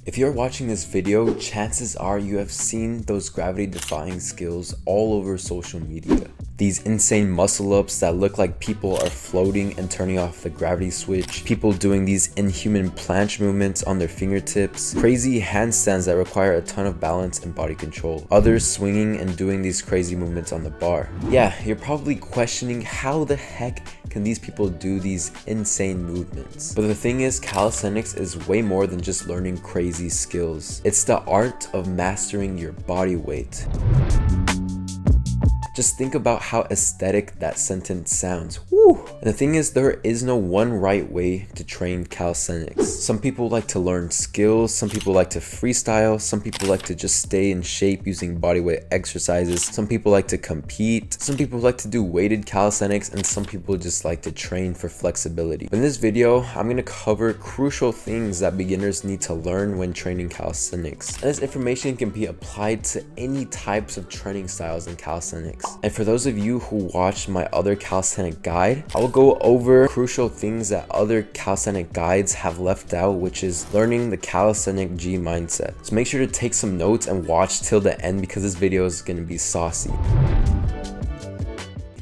If you're watching this video, chances are you have seen those gravity-defying skills all over social media. These insane muscle-ups that look like people are floating and turning off the gravity switch, people doing these inhuman planche movements on their fingertips, crazy handstands that require a ton of balance and body control, others swinging and doing these crazy movements on the bar. Yeah, you're probably questioning how the heck can these people do these insane movements? But the thing is, calisthenics is way more than just learning crazy skills. It's the art of mastering your body weight. Just think about how aesthetic that sentence sounds. Woo! And the thing is, there is no one right way to train calisthenics. Some people like to learn skills, some people like to freestyle, some people like to just stay in shape using bodyweight exercises, some people like to compete, some people like to do weighted calisthenics, and some people just like to train for flexibility. In this video, I'm going to cover crucial things that beginners need to learn when training calisthenics. And this information can be applied to any types of training styles in calisthenics. And for those of you who watched my other calisthenic guide, I will go over crucial things that other calisthenic guides have left out, which is learning the Calisthenic G Mindset. So make sure to take some notes and watch till the end because this video is going to be saucy.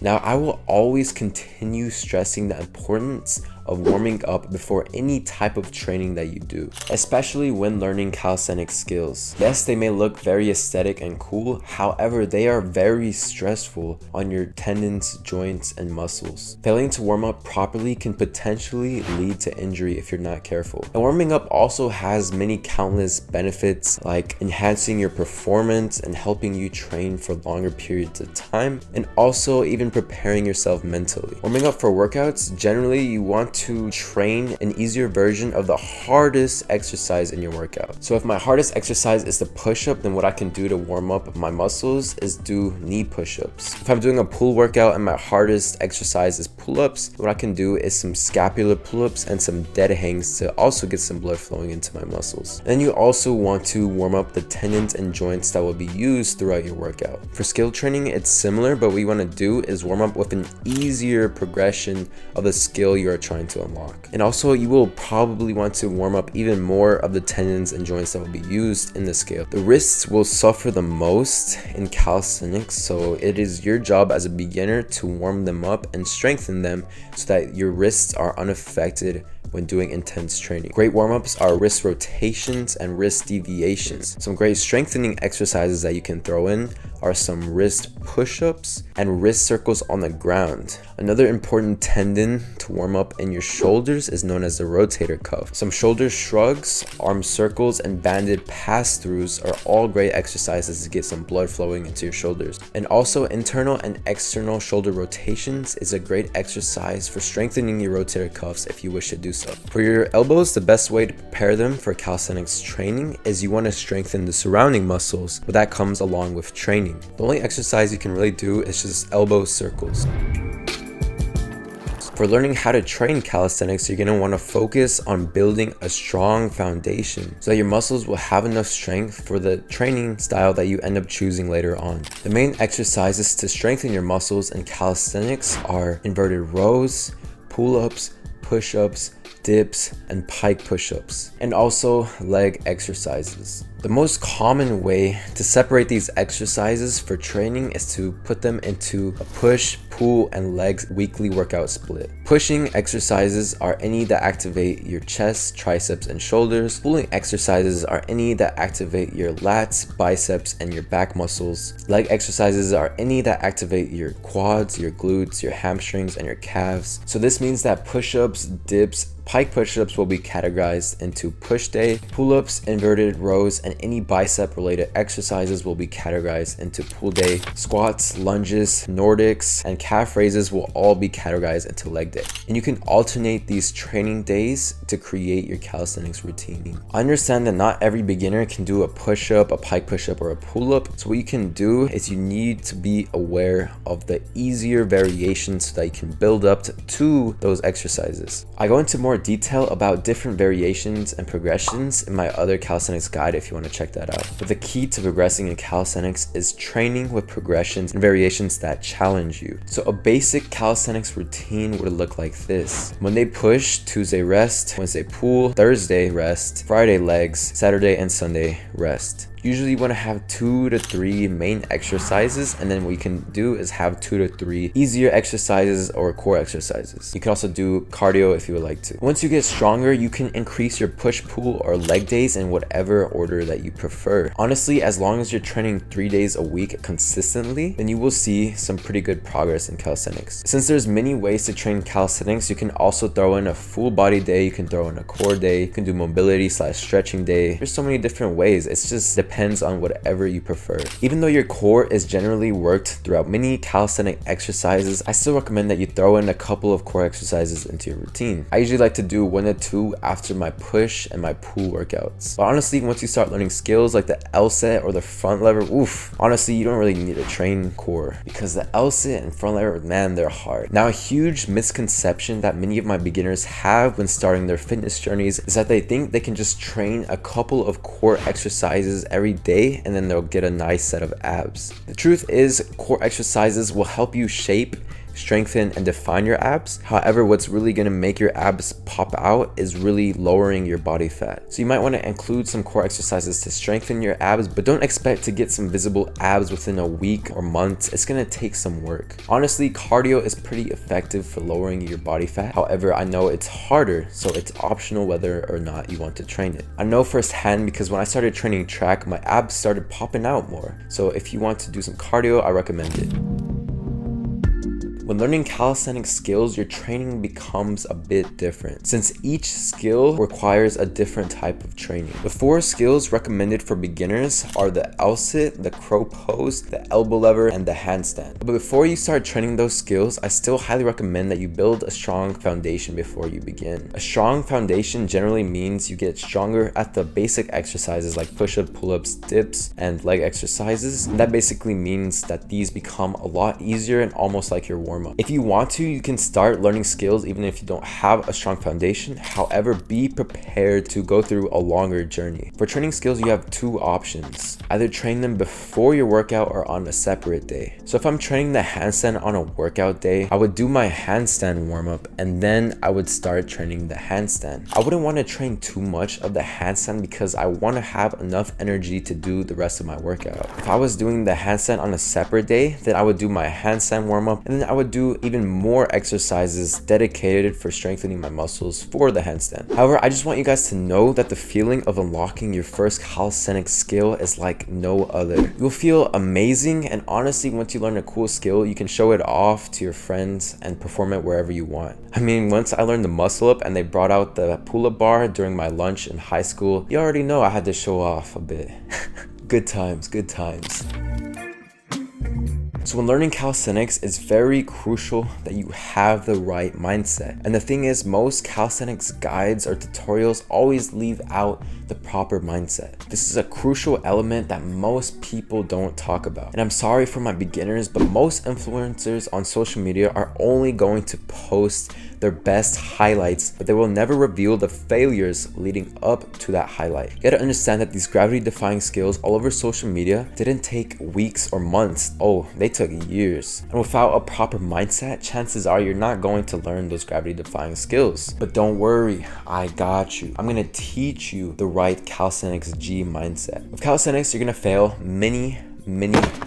Now, I will always continue stressing the importance of warming up before any type of training that you do, especially when learning calisthenic skills. Yes, they may look very aesthetic and cool, however, they are very stressful on your tendons, joints, and muscles. Failing to warm up properly can potentially lead to injury if you're not careful. And warming up also has many countless benefits, like enhancing your performance and helping you train for longer periods of time, and also even preparing yourself mentally. Warming up for workouts, generally you want to train an easier version of the hardest exercise in your workout. So if my hardest exercise is the push-up, then what I can do to warm up my muscles is do knee push-ups. If I'm doing a pull workout and my hardest exercise is pull-ups, what I can do is some scapular pull-ups and some dead hangs to also get some blood flowing into my muscles. Then you also want to warm up the tendons and joints that will be used throughout your workout. For skill training, it's similar, but what you want to do is warm up with an easier progression of the skill you are trying to unlock. And also, you will probably want to warm up even more of the tendons and joints that will be used in the scale. The wrists will suffer the most in calisthenics, so it is your job as a beginner to warm them up and strengthen them so that your wrists are unaffected when doing intense training. Great warm-ups are wrist rotations and wrist deviations. Some great strengthening exercises that you can throw in are some wrist push-ups and wrist circles on the ground. Another important tendon to warm up in your shoulders is known as the rotator cuff. Some shoulder shrugs, arm circles, and banded pass-throughs are all great exercises to get some blood flowing into your shoulders. And also, internal and external shoulder rotations is a great exercise for strengthening your rotator cuffs if you wish to do so. For your elbows, the best way to prepare them for calisthenics training is you want to strengthen the surrounding muscles, but that comes along with training. The only exercise you can really do is just elbow circles. For learning how to train calisthenics, you're going to want to focus on building a strong foundation so that your muscles will have enough strength for the training style that you end up choosing later on. The main exercises to strengthen your muscles in calisthenics are inverted rows, pull-ups, push-ups, dips, and pike push-ups, and also leg exercises. The most common way to separate these exercises for training is to put them into a push, pull, and legs weekly workout split. Pushing exercises are any that activate your chest, triceps, and shoulders. Pulling exercises are any that activate your lats, biceps, and your back muscles. Leg exercises are any that activate your quads, your glutes, your hamstrings, and your calves. So this means that push-ups, dips, pike push-ups will be categorized into push day, pull-ups, inverted rows, and any bicep related exercises will be categorized into pull day. Squats, lunges, Nordics, and calf raises will all be categorized into leg day. And you can alternate these training days to create your calisthenics routine. I understand that not every beginner can do a push-up, a pike push-up, or a pull-up. So what you can do is you need to be aware of the easier variations so that you can build up to those exercises. I go into more detail about different variations and progressions in my other calisthenics guide if you want to check that out. But the key to progressing in calisthenics is training with progressions and variations that challenge you. So So a basic calisthenics routine would look like this: Monday push, Tuesday rest, Wednesday pull, Thursday rest, Friday legs, Saturday and Sunday rest. Usually you want to have 2 to 3 main exercises, and then what you can do is have 2 to 3 easier exercises or core exercises. You can also do cardio if you would like to. Once you get stronger, you can increase your push, pull, or leg days in whatever order that you prefer. Honestly, as long as you're training 3 days a week consistently, then you will see some pretty good progress in calisthenics. Since there's many ways to train calisthenics, you can also throw in a full body day, you can throw in a core day, you can do mobility / stretching day. There's so many different ways. It's just depends on whatever you prefer. Even though your core is generally worked throughout many calisthenic exercises, I still recommend that you throw in a couple of core exercises into your routine. I usually like to do 1 to 2 after my push and my pull workouts. But honestly, once you start learning skills like the L set or the front lever, honestly, you don't really need to train core, because the L sit and front lever, man, they're hard. Now, a huge misconception that many of my beginners have when starting their fitness journeys is that they think they can just train a couple of core exercises every day and then they'll get a nice set of abs. The truth is, core exercises will help you shape, strengthen, and define your abs. However, what's really going to make your abs pop out is really lowering your body fat. So you might want to include some core exercises to strengthen your abs, but don't expect to get some visible abs within a week or months. It's going to take some work. Honestly, cardio is pretty effective for lowering your body fat. However, I know it's harder, so it's optional whether or not you want to train it. I know firsthand because when I started training track, my abs started popping out more. So if you want to do some cardio, I recommend it. When learning calisthenic skills, your training becomes a bit different, since each skill requires a different type of training. The 4 skills recommended for beginners are the L sit, the crow pose, the elbow lever, and the handstand. But before you start training those skills, I still highly recommend that you build a strong foundation before you begin. A strong foundation generally means you get stronger at the basic exercises like push-up, pull-ups, dips, and leg exercises. And that basically means that these become a lot easier and almost like your warm-up. If you want to, you can start learning skills even if you don't have a strong foundation. However, be prepared to go through a longer journey. For training skills, you have 2 options. Either train them before your workout or on a separate day. So if I'm training the handstand on a workout day, I would do my handstand warm-up and then I would start training the handstand. I wouldn't want to train too much of the handstand because I want to have enough energy to do the rest of my workout. If I was doing the handstand on a separate day, then I would do my handstand warm-up and then I would do even more exercises dedicated for strengthening my muscles for the handstand. However, I just want you guys to know that the feeling of unlocking your first calisthenic skill is like no other. You'll feel amazing, and honestly, once you learn a cool skill, you can show it off to your friends and perform it wherever you want. I mean, once I learned the muscle up and they brought out the pull-up bar during my lunch in high school, you already know I had to show off a bit. Good times, good times. So when learning calisthenics, it's very crucial that you have the right mindset. And the thing is, most calisthenics guides or tutorials always leave out the proper mindset. This is a crucial element that most people don't talk about. And I'm sorry for my beginners, but most influencers on social media are only going to post their best highlights, but they will never reveal the failures leading up to that highlight. You gotta understand that these gravity-defying skills all over social media didn't take weeks or months. Oh, they took years. And without a proper mindset, chances are you're not going to learn those gravity-defying skills. But don't worry, I got you. I'm gonna teach you the right Calisthenics G mindset. With calisthenics, you're gonna fail many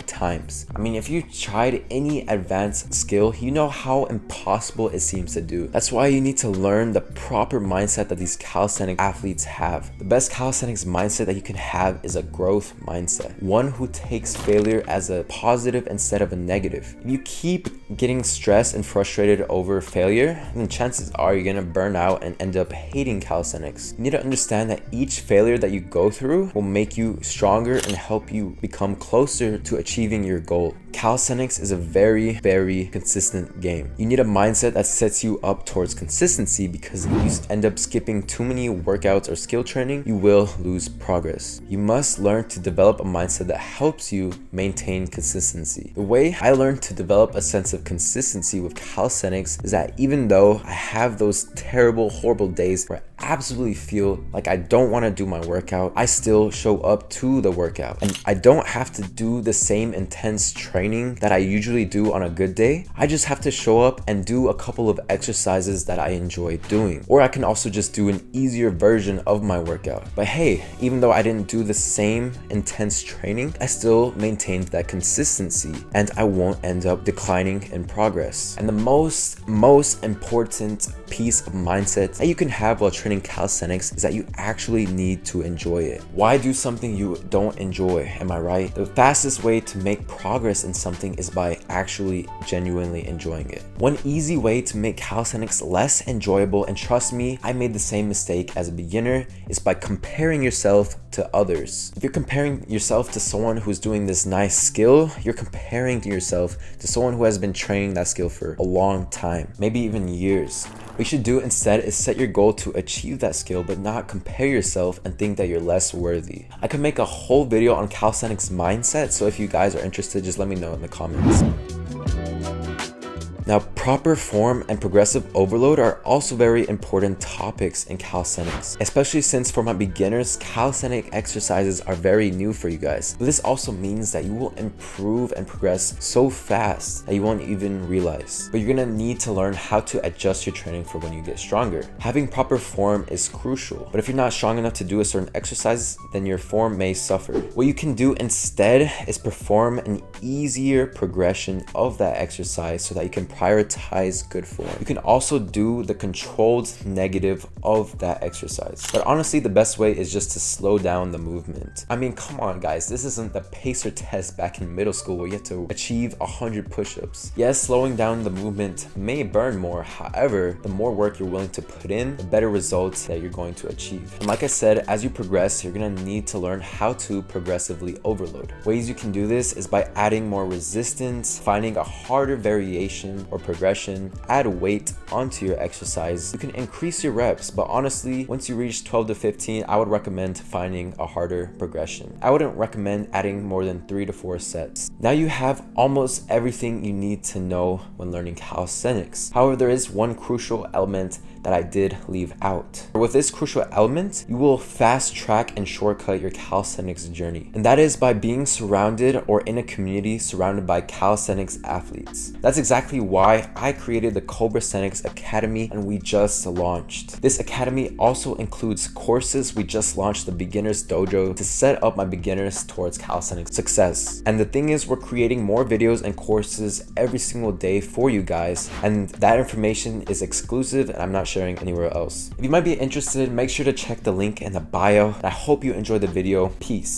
times. I mean, if you tried any advanced skill, you know how impossible it seems to do. That's why you need to learn the proper mindset that these calisthenic athletes have. The best calisthenics mindset that you can have is a growth mindset, one who takes failure as a positive instead of a negative. If you keep getting stressed and frustrated over failure, then chances are you're gonna burn out and end up hating calisthenics. You need to understand that each failure that you go through will make you stronger and help you become closer to achieving your goal. Calisthenics is a very consistent game. You need a mindset that sets you up towards consistency, because if you end up skipping too many workouts or skill training, you will lose progress. You must learn to develop a mindset that helps you maintain consistency. The way I learned to develop a sense of consistency with calisthenics is that even though I have those terrible, horrible days where absolutely feel like I don't want to do my workout, I still show up to the workout. And I don't have to do the same intense training that I usually do on a good day. I just have to show up and do a couple of exercises that I enjoy doing. Or I can also just do an easier version of my workout. But hey, even though I didn't do the same intense training, I still maintained that consistency and I won't end up declining in progress. And the most important piece of mindset that you can have while training calisthenics is that you actually need to enjoy it. Why do something you don't enjoy? Am I right? The fastest way to make progress in something is by actually genuinely enjoying it. One easy way to make calisthenics less enjoyable, and trust me, I made the same mistake as a beginner, is by comparing yourself to others. If you're comparing yourself to someone who's doing this nice skill, you're comparing yourself to someone who has been training that skill for a long time, maybe even years. What you should do instead is set your goal to achieve that skill, but not compare yourself and think that you're less worthy. I could make a whole video on calisthenics mindset, so if you guys are interested, just let me know in the comments. Now, proper form and progressive overload are also very important topics in calisthenics, especially since for my beginners, calisthenic exercises are very new for you guys. But this also means that you will improve and progress so fast that you won't even realize. But you're gonna need to learn how to adjust your training for when you get stronger. Having proper form is crucial, but if you're not strong enough to do a certain exercise, then your form may suffer. What you can do instead is perform an easier progression of that exercise so that you can prioritize good form. You can also do the controlled negative of that exercise. But honestly, the best way is just to slow down the movement. I mean, come on guys, this isn't the pacer test back in middle school where you have to achieve 100 push-ups. Yes, slowing down the movement may burn more. However, the more work you're willing to put in, the better results that you're going to achieve. And like I said, as you progress, you're gonna need to learn how to progressively overload. Ways you can do this is by adding more resistance, finding a harder variation or progression, add weight onto your exercise. You can increase your reps, but honestly, once you reach 12 to 15, I would recommend finding a harder progression. I wouldn't recommend adding more than 3 to 4 sets. Now you have almost everything you need to know when learning calisthenics. However, there is one crucial element that I did leave out. With this crucial element, you will fast track and shortcut your calisthenics journey. And that is by being surrounded or in a community surrounded by calisthenics athletes. That's exactly why I created the Cobrasthenics Academy and we just launched. This academy also includes courses. We just launched the beginner's dojo to set up my beginners towards calisthenics success. And the thing is, we're creating more videos and courses every single day for you guys. And that information is exclusive and I'm not sharing anywhere else. If you might be interested, make sure to check the link in the bio. I hope you enjoyed the video. Peace.